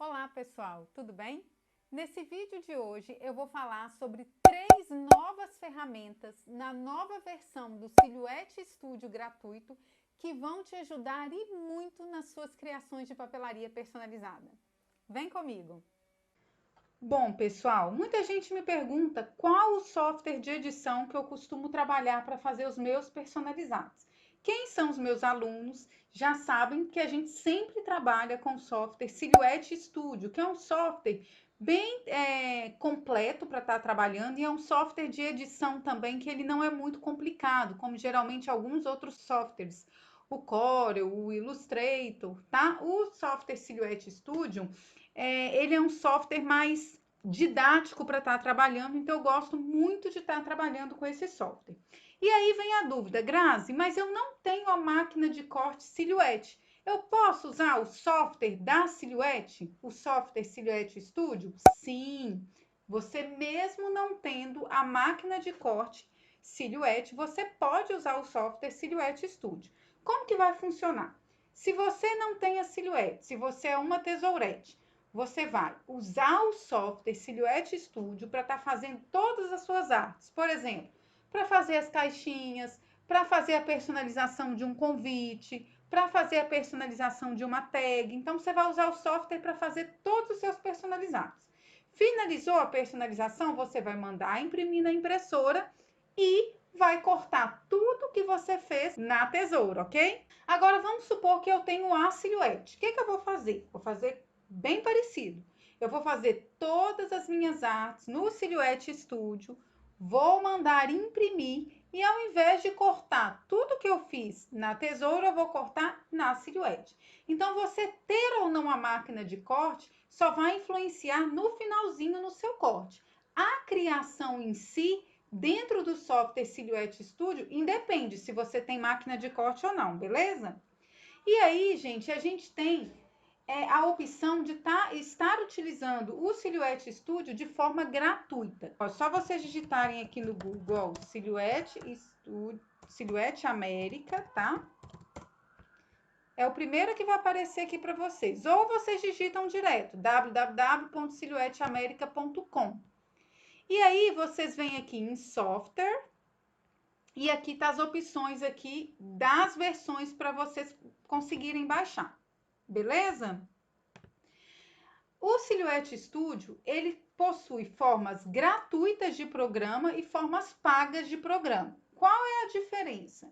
Olá pessoal, tudo bem? Nesse vídeo de hoje eu vou falar sobre 3 novas ferramentas na nova versão do Silhouette Studio gratuito que vão te ajudar e muito nas suas criações de papelaria personalizada. Vem comigo! Bom, pessoal, muita gente me pergunta qual o software de edição que eu costumo trabalhar para fazer os meus personalizados. Quem são os meus alunos já sabem que a gente sempre trabalha com o software Silhouette Studio, que é um software bem completo para estar trabalhando e é um software de edição também que ele não é muito complicado, como geralmente alguns outros softwares, o Corel, o Illustrator, tá? O software Silhouette Studio ele é um software mais didático para estar trabalhando, então eu gosto muito de estar trabalhando com esse software. E aí vem a dúvida, Grazi, mas eu não tenho a máquina de corte Silhouette. Eu posso usar o software da Silhouette, o software Silhouette Studio? Sim, você mesmo não tendo a máquina de corte Silhouette, você pode usar o software Silhouette Studio. Como que vai funcionar? Se você não tem a Silhouette, se você é uma tesourete, você vai usar o software Silhouette Studio para estar fazendo todas as suas artes. Por exemplo, para fazer as caixinhas, para fazer a personalização de um convite, para fazer a personalização de uma tag. Então, você vai usar o software para fazer todos os seus personalizados. Finalizou a personalização, você vai mandar imprimir na impressora e vai cortar tudo que você fez na tesoura, ok? Agora, vamos supor que eu tenho a Silhouette. O que eu vou fazer? Vou fazer bem parecido. Eu vou fazer todas as minhas artes no Silhouette Studio, vou mandar imprimir e ao invés de cortar tudo que eu fiz na tesoura, eu vou cortar na Silhouette. Então, você ter ou não a máquina de corte só vai influenciar no finalzinho no seu corte. A criação em si, dentro do software Silhouette Studio, independe se você tem máquina de corte ou não, beleza? E aí, gente, a gente tem a opção de estar utilizando o Silhouette Studio de forma gratuita. Só vocês digitarem aqui no Google Silhouette Studio, Silhouette América, tá? É o primeiro que vai aparecer aqui para vocês. Ou vocês digitam direto, www.silhouetteamerica.com. E aí, vocês vêm aqui em software, e aqui tá as opções aqui das versões para vocês conseguirem baixar. Beleza? O Silhouette Studio, ele possui formas gratuitas de programa e formas pagas de programa. Qual é a diferença?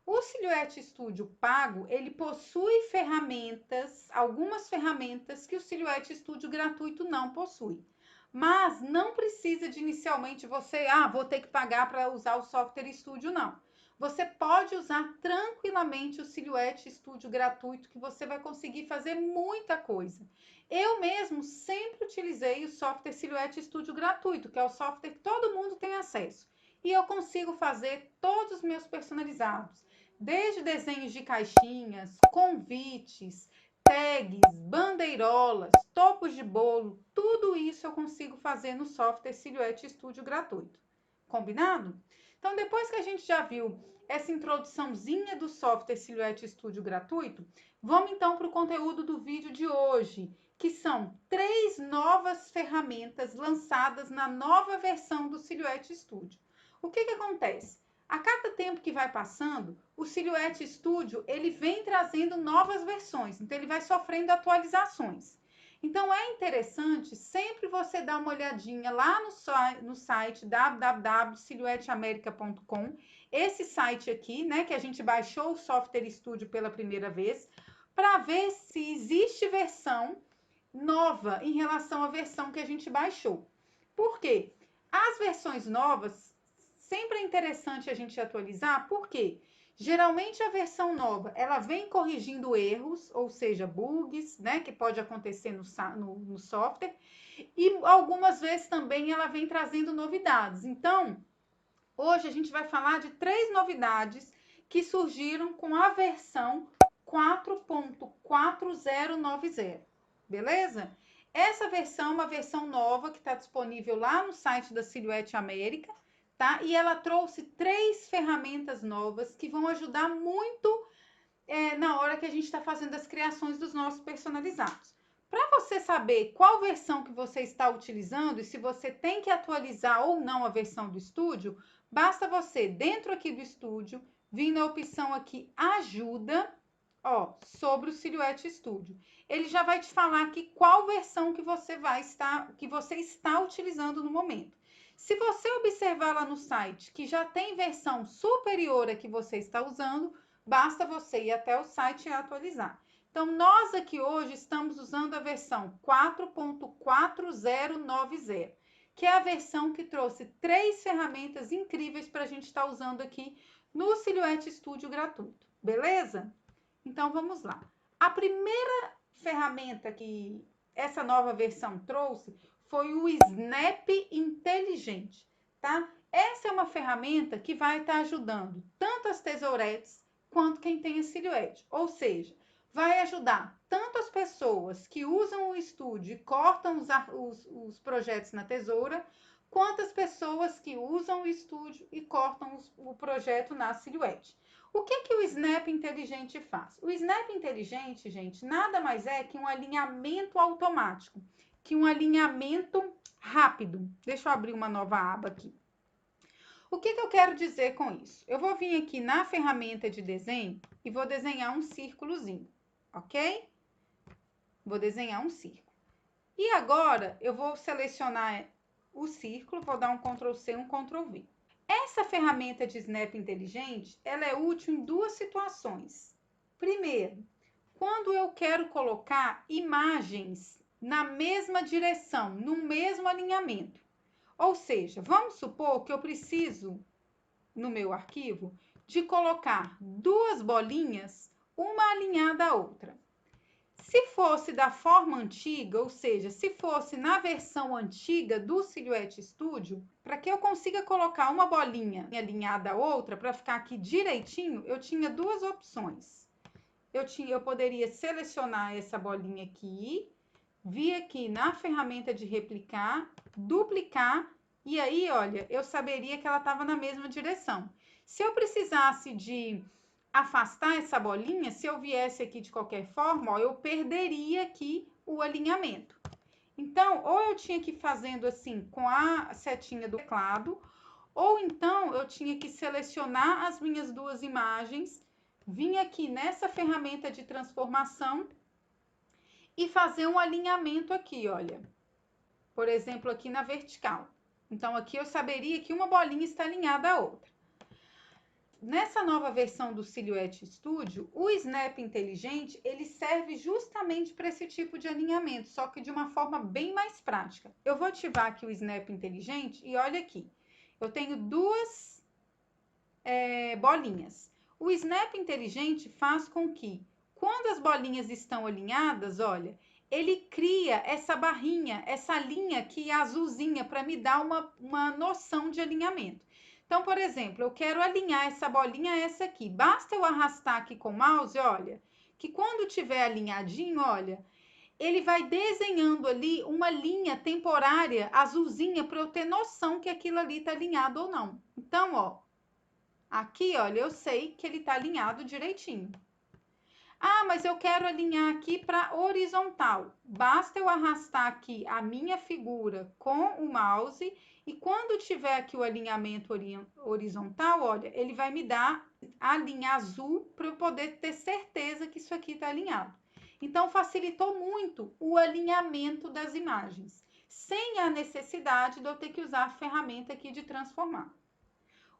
O Silhouette Studio pago, ele possui ferramentas, algumas ferramentas que o Silhouette Studio gratuito não possui. Mas não precisa de inicialmente você, vou ter que pagar para usar o software Studio, não. Você pode usar tranquilamente o Silhouette Studio gratuito, que você vai conseguir fazer muita coisa. Eu mesmo sempre utilizei o software Silhouette Studio gratuito, que é o software que todo mundo tem acesso. E eu consigo fazer todos os meus personalizados, desde desenhos de caixinhas, convites, tags, bandeirolas, topos de bolo, tudo isso eu consigo fazer no software Silhouette Studio gratuito. Combinado? Então, depois que a gente já viu essa introduçãozinha do software Silhouette Studio gratuito, vamos então para o conteúdo do vídeo de hoje, que são 3 novas ferramentas lançadas na nova versão do Silhouette Studio. O que acontece? A cada tempo que vai passando, o Silhouette Studio ele vem trazendo novas versões, então ele vai sofrendo atualizações. Então é interessante sempre você dar uma olhadinha lá no site www.silhouetteamerica.com, esse site aqui, né, que a gente baixou o Software Studio pela primeira vez, para ver se existe versão nova em relação à versão que a gente baixou. Por quê? As versões novas sempre é interessante a gente atualizar, porque geralmente a versão nova ela vem corrigindo erros, ou seja, bugs, né, que pode acontecer no software, e algumas vezes também ela vem trazendo novidades. Então, hoje a gente vai falar de 3 novidades que surgiram com a versão 4.4090. Beleza? Essa versão é uma versão nova que está disponível lá no site da Silhouette América, tá? E ela trouxe 3 ferramentas novas que vão ajudar muito na hora que a gente está fazendo as criações dos nossos personalizados. Para você saber qual versão que você está utilizando e se você tem que atualizar ou não a versão do estúdio, basta você, dentro aqui do estúdio, vir na opção aqui Ajuda, ó, sobre o Silhouette Studio. Ele já vai te falar aqui qual versão que você está utilizando no momento. Se você observar lá no site que já tem versão superior à que você está usando, basta você ir até o site e atualizar. Então, nós aqui hoje estamos usando a versão 4.4090, que é a versão que trouxe 3 ferramentas incríveis para a gente estar usando aqui no Silhouette Studio gratuito, beleza? Então, vamos lá. A primeira ferramenta que essa nova versão trouxe foi o Snap Inteligente, tá? Essa é uma ferramenta que vai estar ajudando tanto as tesouretes quanto quem tem a Silhouette, ou seja, vai ajudar tanto as pessoas que usam o estúdio e cortam os projetos na tesoura, quanto as pessoas que usam o estúdio e cortam o projeto na Silhouette. O que o Snap Inteligente faz? O Snap Inteligente, gente, nada mais é que um alinhamento automático, que um alinhamento rápido. Deixa eu abrir uma nova aba aqui. O que eu quero dizer com isso? Eu vou vir aqui na ferramenta de desenho e vou desenhar um círculozinho, ok? Vou desenhar um círculo. E agora, eu vou selecionar o círculo, vou dar um Ctrl C, um Ctrl V. Essa ferramenta de Snap Inteligente, ela é útil em 2 situações. Primeiro, quando eu quero colocar imagens na mesma direção, no mesmo alinhamento. Ou seja, vamos supor que eu preciso, no meu arquivo, de colocar 2 bolinhas, uma alinhada à outra. Se fosse da forma antiga, ou seja, se fosse na versão antiga do Silhouette Studio, para que eu consiga colocar uma bolinha alinhada à outra, para ficar aqui direitinho, eu tinha 2 opções. Eu poderia selecionar essa bolinha aqui, vir aqui na ferramenta de replicar, duplicar, e aí, olha, eu saberia que ela estava na mesma direção. Se eu precisasse de afastar essa bolinha, se eu viesse aqui de qualquer forma, ó, eu perderia aqui o alinhamento. Então, ou eu tinha que ir fazendo assim com a setinha do teclado, ou então eu tinha que selecionar as minhas 2 imagens, vir aqui nessa ferramenta de transformação e fazer um alinhamento aqui, olha. Por exemplo, aqui na vertical. Então, aqui eu saberia que uma bolinha está alinhada à outra. Nessa nova versão do Silhouette Studio, o Snap Inteligente, ele serve justamente para esse tipo de alinhamento, só que de uma forma bem mais prática. Eu vou ativar aqui o Snap Inteligente e olha aqui, eu tenho 2 bolinhas. O Snap Inteligente faz com que, quando as bolinhas estão alinhadas, olha, ele cria essa barrinha, essa linha aqui azulzinha, para me dar uma noção de alinhamento. Então, por exemplo, eu quero alinhar essa bolinha a essa aqui. Basta eu arrastar aqui com o mouse, olha, que quando tiver alinhadinho, olha, ele vai desenhando ali uma linha temporária azulzinha para eu ter noção que aquilo ali está alinhado ou não. Então, ó, aqui, olha, eu sei que ele está alinhado direitinho. Ah, mas eu quero alinhar aqui para horizontal. Basta eu arrastar aqui a minha figura com o mouse e quando tiver aqui o alinhamento horizontal, olha, ele vai me dar a linha azul para eu poder ter certeza que isso aqui está alinhado. Então, facilitou muito o alinhamento das imagens, sem a necessidade de eu ter que usar a ferramenta aqui de transformar.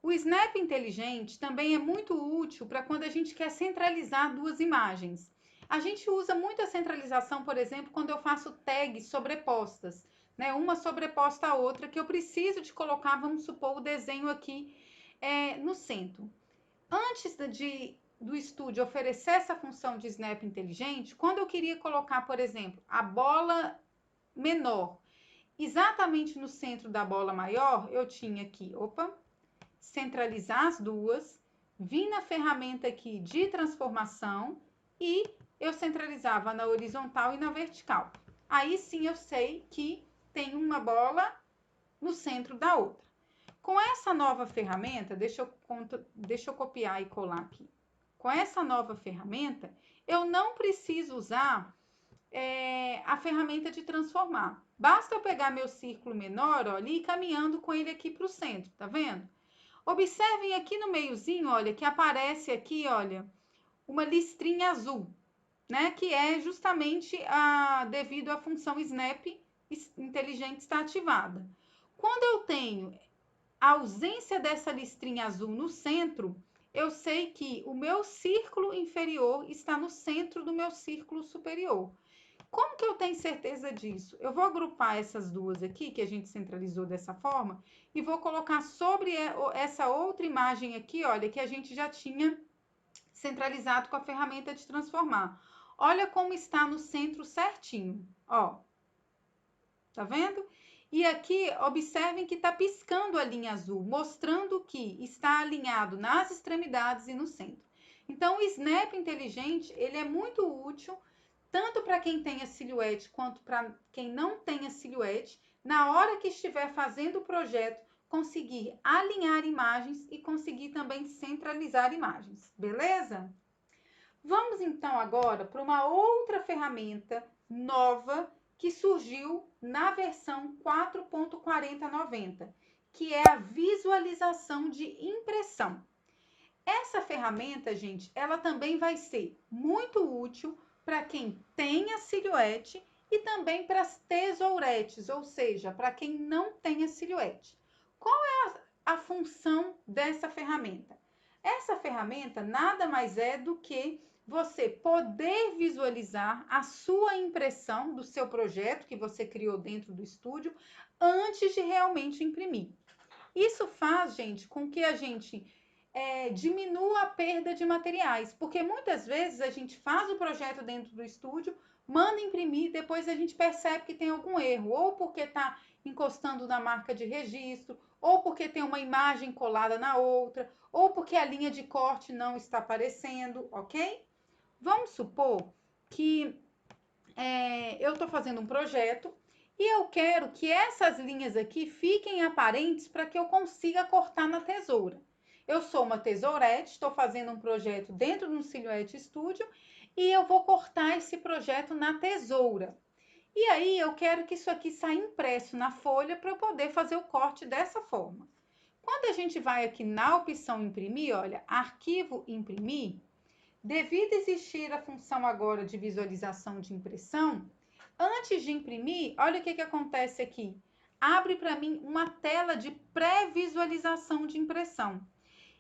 O Snap Inteligente também é muito útil para quando a gente quer centralizar 2 imagens. A gente usa muito a centralização, por exemplo, quando eu faço tags sobrepostas, né? Uma sobreposta à outra, que eu preciso de colocar, vamos supor, o desenho aqui no centro. Antes do estúdio oferecer essa função de Snap Inteligente, quando eu queria colocar, por exemplo, a bola menor exatamente no centro da bola maior, eu tinha aqui, centralizar as 2, vim na ferramenta aqui de transformação e eu centralizava na horizontal e na vertical. Aí sim eu sei que tem uma bola no centro da outra. Com essa nova ferramenta, deixa eu copiar e colar aqui. Com essa nova ferramenta, eu não preciso usar a ferramenta de transformar. Basta eu pegar meu círculo menor, olha, e ir caminhando com ele aqui para o centro, tá vendo? Observem aqui no meiozinho, olha, que aparece aqui, olha, uma listrinha azul, né? Que é justamente devido à função Snap inteligente estar ativada. Quando eu tenho a ausência dessa listrinha azul no centro, eu sei que o meu círculo inferior está no centro do meu círculo superior. Como que eu tenho certeza disso? Eu vou agrupar essas duas aqui, que a gente centralizou dessa forma, e vou colocar sobre essa outra imagem aqui, olha, que a gente já tinha centralizado com a ferramenta de transformar. Olha como está no centro certinho, ó. Tá vendo? E aqui, observem que está piscando a linha azul, mostrando que está alinhado nas extremidades e no centro. Então, o Snap inteligente, ele é muito útil, tanto para quem tem a silhuete, quanto para quem não tem a silhuete, na hora que estiver fazendo o projeto, conseguir alinhar imagens e conseguir também centralizar imagens, beleza? Vamos então agora para uma outra ferramenta nova que surgiu na versão 4.4090, que é a visualização de impressão. Essa ferramenta, gente, ela também vai ser muito útil para quem tem a silhuete e também para as tesouretes, ou seja, para quem não tem a silhuete. Qual é a função dessa ferramenta? Essa ferramenta nada mais é do que você poder visualizar a sua impressão do seu projeto que você criou dentro do estúdio antes de realmente imprimir. Isso faz, gente, com que a gente diminua a perda de materiais, porque muitas vezes a gente faz o projeto dentro do estúdio, manda imprimir, depois a gente percebe que tem algum erro, ou porque está encostando na marca de registro, ou porque tem uma imagem colada na outra, ou porque a linha de corte não está aparecendo, ok? Vamos supor que eu estou fazendo um projeto e eu quero que essas linhas aqui fiquem aparentes para que eu consiga cortar na tesoura. Eu sou uma tesourete, estou fazendo um projeto dentro do Silhouette Studio e eu vou cortar esse projeto na tesoura. E aí eu quero que isso aqui saia impresso na folha para eu poder fazer o corte dessa forma. Quando a gente vai aqui na opção imprimir, olha, arquivo imprimir, devido existir a função agora de visualização de impressão, antes de imprimir, olha o que acontece aqui. Abre para mim uma tela de pré-visualização de impressão.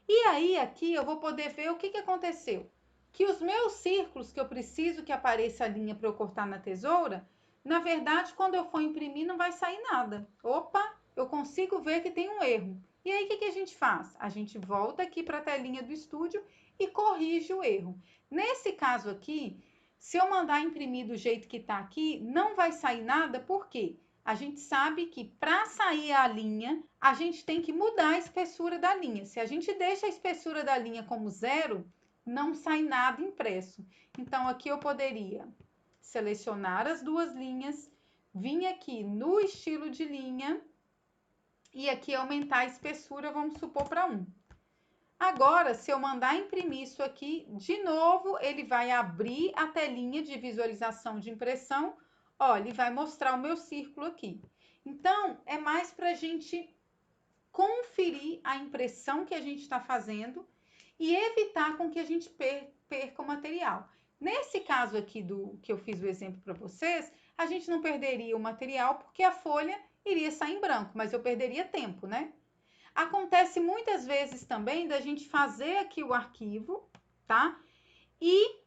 E aí, aqui, eu vou poder ver o que aconteceu. Que os meus círculos, que eu preciso que apareça a linha para eu cortar na tesoura, na verdade, quando eu for imprimir, não vai sair nada. Opa, eu consigo ver que tem um erro. E aí, o que a gente faz? A gente volta aqui para a telinha do estúdio e corrige o erro. Nesse caso aqui, se eu mandar imprimir do jeito que está aqui, não vai sair nada, por quê? A gente sabe que para sair a linha, a gente tem que mudar a espessura da linha. Se a gente deixa a espessura da linha como 0, não sai nada impresso. Então, aqui eu poderia selecionar as duas linhas, vir aqui no estilo de linha e aqui aumentar a espessura, vamos supor, para 1. Agora, se eu mandar imprimir isso aqui, de novo, ele vai abrir a telinha de visualização de impressão. Olha, ele vai mostrar o meu círculo aqui. Então, é mais para a gente conferir a impressão que a gente está fazendo e evitar com que a gente perca o material. Nesse caso aqui que eu fiz o exemplo para vocês, a gente não perderia o material porque a folha iria sair em branco, mas eu perderia tempo, né? Acontece muitas vezes também da gente fazer aqui o arquivo, tá? E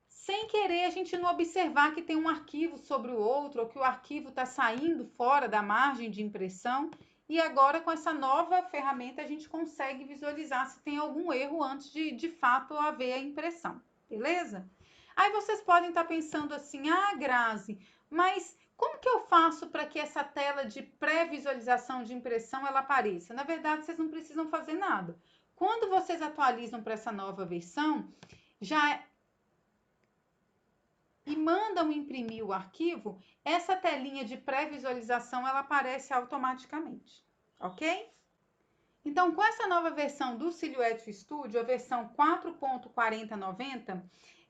sem querer a gente não observar que tem um arquivo sobre o outro, ou que o arquivo está saindo fora da margem de impressão. E agora, com essa nova ferramenta, a gente consegue visualizar se tem algum erro antes de fato haver a impressão, beleza? Aí vocês podem estar pensando assim, ah, Grazi, mas como que eu faço para que essa tela de pré-visualização de impressão ela apareça? Na verdade, vocês não precisam fazer nada. Quando vocês atualizam para essa nova versão, e mandam imprimir o arquivo, essa telinha de pré-visualização ela aparece automaticamente, ok? Então, com essa nova versão do Silhouette Studio, a versão 4.4090,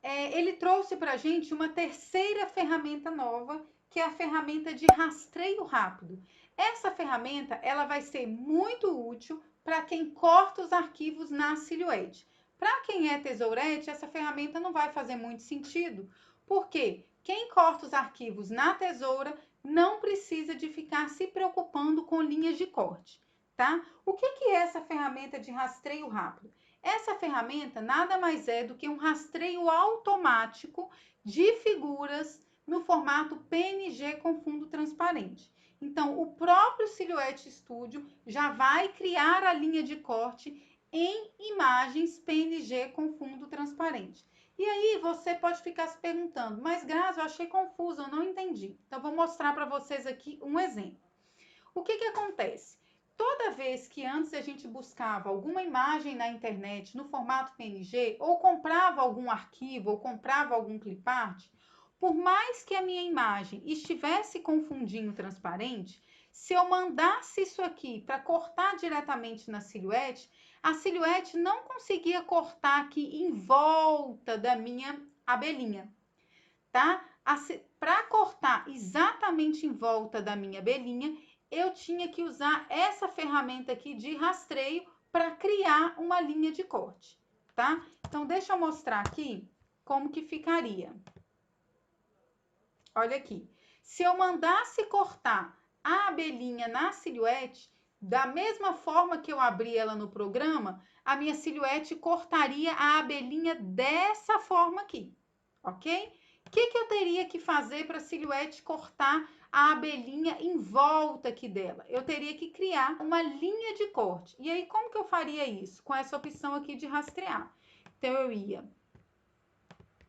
ele trouxe para a gente uma terceira ferramenta nova, que é a ferramenta de rastreio rápido. Essa ferramenta ela vai ser muito útil para quem corta os arquivos na Silhouette. Para quem é tesourete, essa ferramenta não vai fazer muito sentido, porque quem corta os arquivos na tesoura não precisa de ficar se preocupando com linhas de corte, tá? O que é essa ferramenta de rastreio rápido? Essa ferramenta nada mais é do que um rastreio automático de figuras no formato PNG com fundo transparente. Então, o próprio Silhouette Studio já vai criar a linha de corte em imagens PNG com fundo transparente. E aí você pode ficar se perguntando, mas Grazi, eu achei confuso, eu não entendi. Então, vou mostrar para vocês aqui um exemplo. O que acontece? Toda vez que antes a gente buscava alguma imagem na internet no formato PNG, ou comprava algum arquivo, ou comprava algum clipart, por mais que a minha imagem estivesse com um fundinho transparente, se eu mandasse isso aqui para cortar diretamente na Silhouette, a Silhouette não conseguia cortar aqui em volta da minha abelhinha, tá? Para cortar exatamente em volta da minha abelhinha, eu tinha que usar essa ferramenta aqui de rastreio para criar uma linha de corte, tá? Então, deixa eu mostrar aqui como que ficaria. Olha aqui. Se eu mandasse cortar a abelhinha na Silhouette, da mesma forma que eu abri ela no programa, a minha Silhouette cortaria a abelhinha dessa forma aqui, ok? O que eu teria que fazer para a Silhouette cortar a abelhinha em volta aqui dela? Eu teria que criar uma linha de corte. E aí, como que eu faria isso? Com essa opção aqui de rastrear. Então, eu ia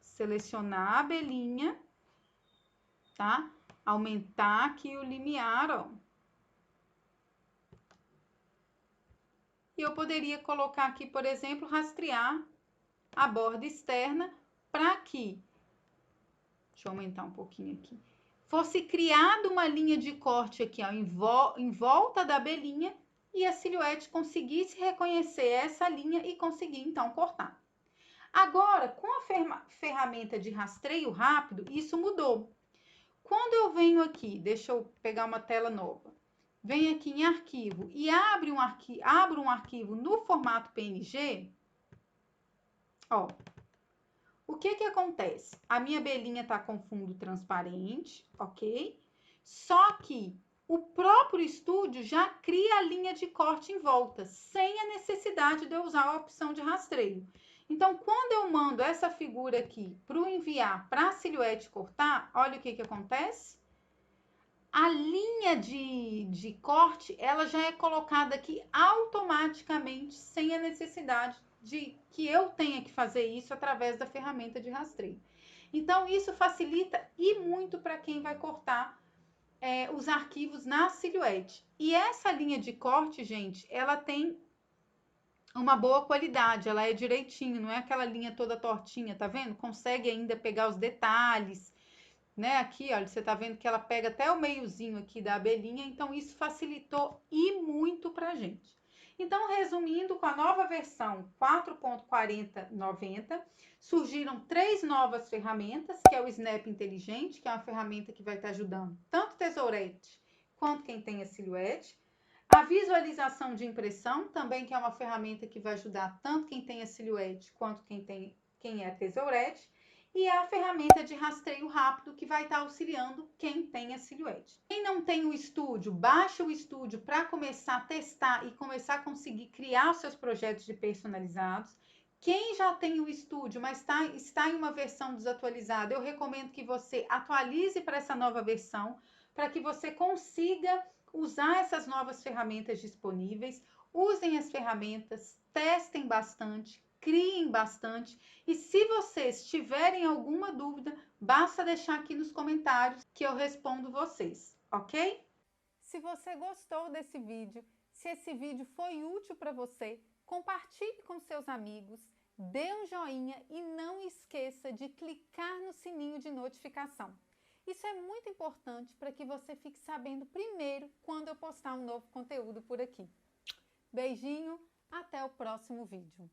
selecionar a abelhinha, tá? Aumentar aqui o limiar, ó. E eu poderia colocar aqui, por exemplo, rastrear a borda externa para que, deixa eu aumentar um pouquinho aqui, fosse criada uma linha de corte aqui, ó, em volta da abelhinha e a Silhouette conseguisse reconhecer essa linha e conseguir, então, cortar. Agora, com a ferramenta de rastreio rápido, isso mudou. Quando eu venho aqui, deixa eu pegar uma tela nova, venho aqui em arquivo e abro um arquivo no formato PNG, ó, o que acontece? A minha abelhinha está com fundo transparente, ok? Só que o próprio estúdio já cria a linha de corte em volta, sem a necessidade de eu usar a opção de rastreio. Então, quando eu mando essa figura aqui para o enviar para a Silhouette cortar, olha o que acontece. A linha de corte, ela já é colocada aqui automaticamente, sem a necessidade de que eu tenha que fazer isso através da ferramenta de rastreio. Então, isso facilita e muito para quem vai cortar os arquivos na Silhouette. E essa linha de corte, gente, ela tem uma boa qualidade, ela é direitinho, não é aquela linha toda tortinha, tá vendo? Consegue ainda pegar os detalhes, né? Aqui, olha, você tá vendo que ela pega até o meiozinho aqui da abelhinha, então isso facilitou e muito pra gente. Então, resumindo, com a nova versão 4.4090, surgiram 3 novas ferramentas, que é o Snap Inteligente, que é uma ferramenta que vai estar ajudando tanto o tesourete quanto quem tem a Silhouette. A visualização de impressão, também que é uma ferramenta que vai ajudar tanto quem tem a Silhouette quanto quem é a tesourete. E a ferramenta de rastreio rápido que vai estar auxiliando quem tem a Silhouette. Quem não tem o estúdio, baixa o estúdio para começar a testar e começar a conseguir criar os seus projetos de personalizados. Quem já tem o estúdio, mas está em uma versão desatualizada, eu recomendo que você atualize para essa nova versão, para que você consiga usar essas novas ferramentas disponíveis. Usem as ferramentas, testem bastante, criem bastante. E se vocês tiverem alguma dúvida, basta deixar aqui nos comentários que eu respondo vocês, ok? Se você gostou desse vídeo, se esse vídeo foi útil para você, compartilhe com seus amigos, dê um joinha e não esqueça de clicar no sininho de notificação. Isso é muito importante para que você fique sabendo primeiro quando eu postar um novo conteúdo por aqui. Beijinho, até o próximo vídeo.